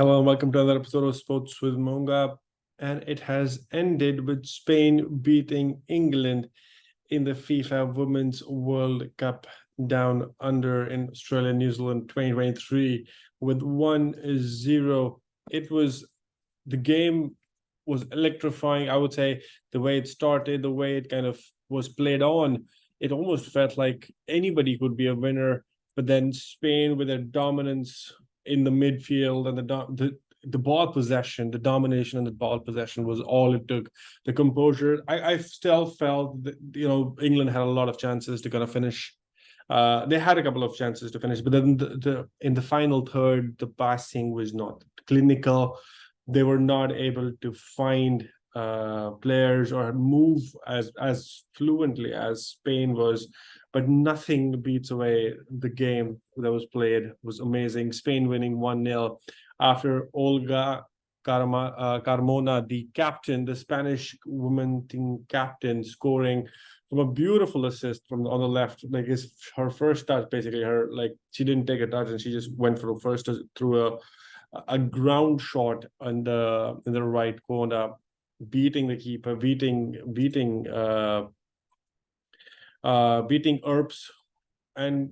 Hello and welcome to another episode of Sports with Monga. And it has ended with Spain beating England in the FIFA Women's World Cup down under in Australia, New Zealand 2023 with 1-0. The game was electrifying. I would say the way it started, the way it kind of was played on, it almost felt like anybody could be a winner. But then Spain, with their dominance in the midfield and the ball possession, the domination and the ball possession was all it took. The composure, I still felt that, England had a lot of chances to kind of finish. They had a couple of chances to finish, but then in the final third, the passing was not clinical. They were not able to find players or move as fluently as Spain was, but nothing beats away the game that was played. It was amazing. Spain winning 1-0 after Olga Carmona, the captain, the Spanish woman team captain, scoring from a beautiful assist from on the left. Like, it's her first touch, basically. She didn't take a touch and she just went for a first through a ground shot in the right corner, beating the keeper, beating Earps, and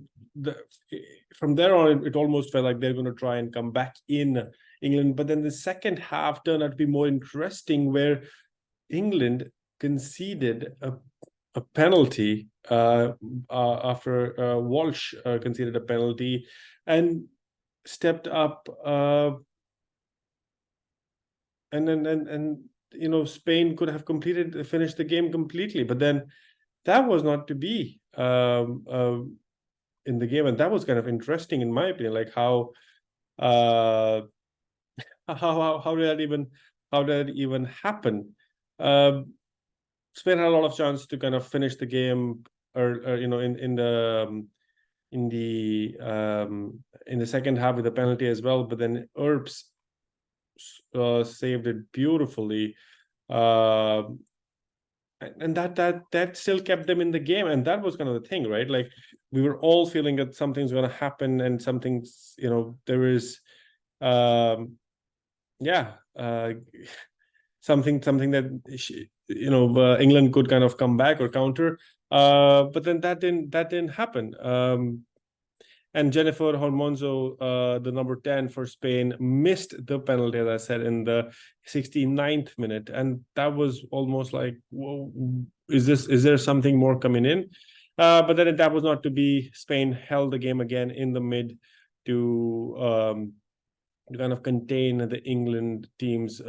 from there on, it almost felt like they're going to try and come back in England. But then the second half turned out to be more interesting, where England conceded a penalty after Walsh conceded a penalty and stepped up, and Spain could have finished the game completely, but then that was not to be in the game, and that was kind of interesting in my opinion. Like how did that even happen? Spain had a lot of chance to kind of finish the game, or in the second half with the penalty as well, but then Earps saved it beautifully, and that still kept them in the game, and that was kind of the thing, right? Like, we were all feeling that something's going to happen, and something's, there is something that England could kind of come back or counter, but then that didn't happen. And Jennifer Hermoso, the number 10 for Spain, missed the penalty, as I said, in the 69th minute. And that was almost like, whoa, is there something more coming in? But then that was not to be. Spain held the game again in the mid to kind of contain the England team's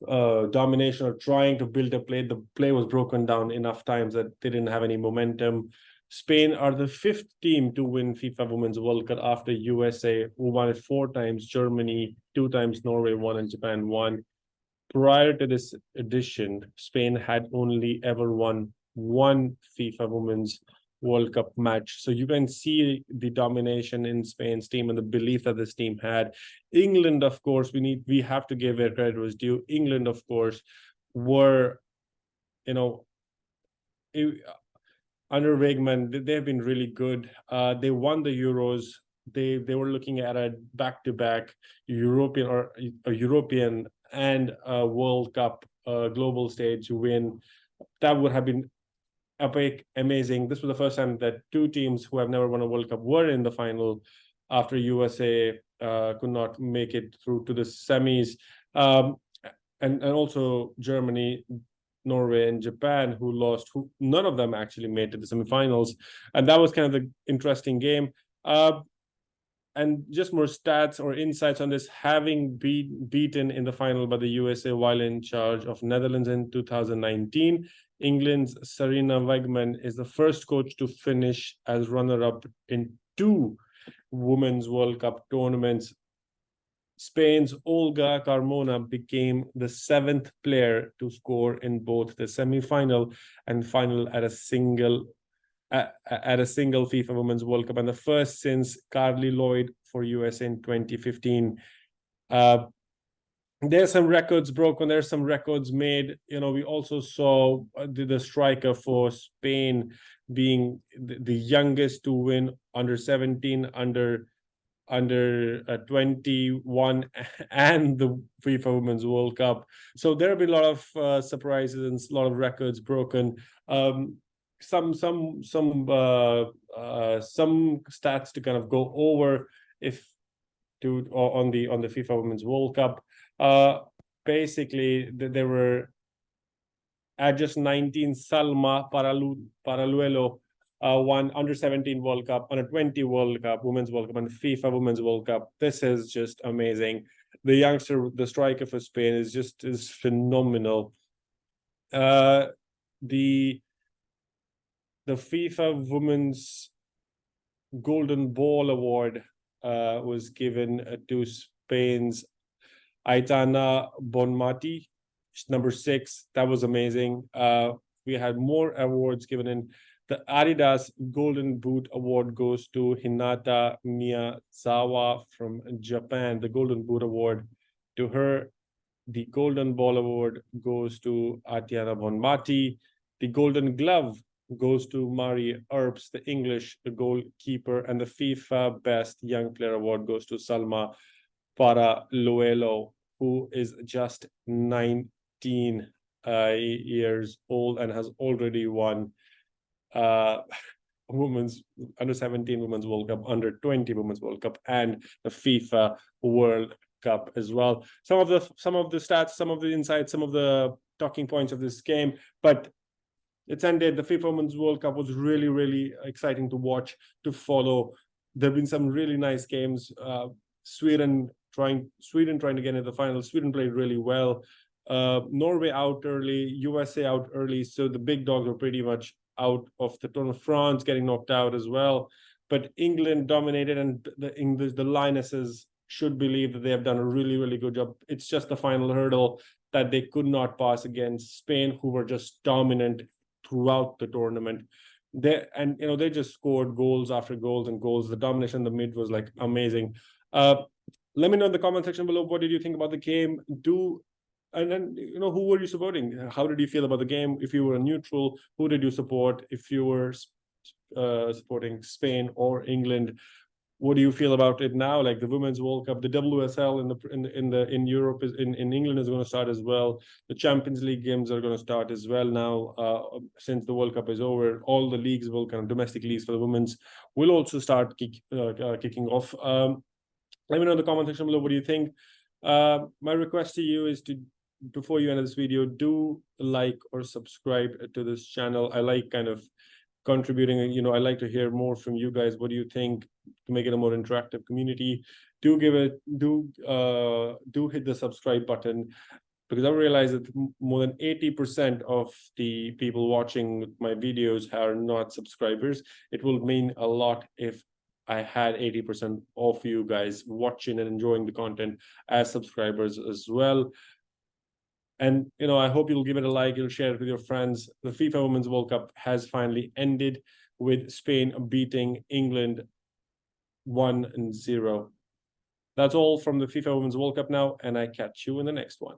domination, or trying to build a play. The play was broken down enough times that they didn't have any momentum. Spain are the 5th team to win FIFA Women's World Cup after USA, who won it 4 times, Germany 2 times, Norway 1, and Japan 1. Prior to this edition, Spain had only ever won 1 FIFA Women's World Cup match. So you can see the domination in Spain's team and the belief that this team had. England, of course, we have to give where credit was due. England, of course, were, under Wiegman, they've been really good. They won the Euros. They were looking at a back-to-back European and a World Cup global stage win. That would have been epic, amazing. This was the first time that 2 teams who have never won a World Cup were in the final, after USA could not make it through to the semis, and also Germany, Norway, and Japan, who lost, who none of them actually made to the semifinals. And that was kind of the interesting game. And just more stats or insights on this: having beaten in the final by the USA while in charge of Netherlands in 2019, England's Sarina Wiegman is the first coach to finish as runner-up in 2 Women's World Cup tournaments. Spain's Olga Carmona became the 7th player to score in both the semi-final and final at a single FIFA Women's World Cup, and the first since Carly Lloyd for US in 2015. There's some records broken, there's some records made. We also saw the striker for Spain being the youngest to win under 17, under under 21 and the FIFA Women's World Cup. So there have been a lot of surprises and a lot of records broken. Some stats to kind of go over on the FIFA Women's World Cup. Basically, there were at just 19, Salma Paralluelo won under 17 World Cup, under 20 World Cup, Women's World Cup, and FIFA Women's World Cup. This is just amazing. The youngster, the striker for Spain, is phenomenal. The FIFA Women's Golden Ball Award was given to Spain's Aitana Bonmati, number 6. That was amazing. We had more awards given in. The Adidas Golden Boot Award goes to Hinata Miyazawa from Japan. The Golden Boot Award to her. The Golden Ball Award goes to Aitana Bonmati. The Golden Glove goes to Mari Earps, the English goalkeeper, and the FIFA Best Young Player Award goes to Salma Paralluelo, who is just 19 years old and has already won women's under 17 Women's World Cup, under 20 Women's World Cup, and the FIFA World Cup as well. Some of the stats, some of the insights, some of the talking points of this game, but it's ended. The FIFA Women's World Cup was really, really exciting to watch, to follow. There have been some really nice games. Sweden trying to get into the final. Sweden played really well. Norway out early, USA out early. So the big dogs were pretty much out of the tournament. France getting knocked out as well. But England dominated, and the Lionesses should believe that they have done a really, really good job. It's just the final hurdle that they could not pass against Spain, who were just dominant throughout the tournament. They just scored goals after goals and goals. The domination in the mid was like amazing. Let me know in the comment section below, what did you think about the game? And then, who were you supporting? How did you feel about the game? If you were neutral, who did you support? If you were supporting Spain or England, what do you feel about it now? Like the Women's World Cup, the WSL in Europe in England is going to start as well. The Champions League games are going to start as well now. Since the World Cup is over, all the leagues domestic leagues for the women's will also start kicking off. Let me know in the comment section below, what do you think? My request to you is to, before you end this video, do like or subscribe to this channel. I like kind of contributing, I like to hear more from you guys. What do you think, to make it a more interactive community? Do hit the subscribe button, because I realize that more than 80% of the people watching my videos are not subscribers. It will mean a lot if I had 80% of you guys watching and enjoying the content as subscribers as well. And, I hope you'll give it a like, you'll share it with your friends. The FIFA Women's World Cup has finally ended with Spain beating England 1-0. That's all from the FIFA Women's World Cup now, and I catch you in the next one.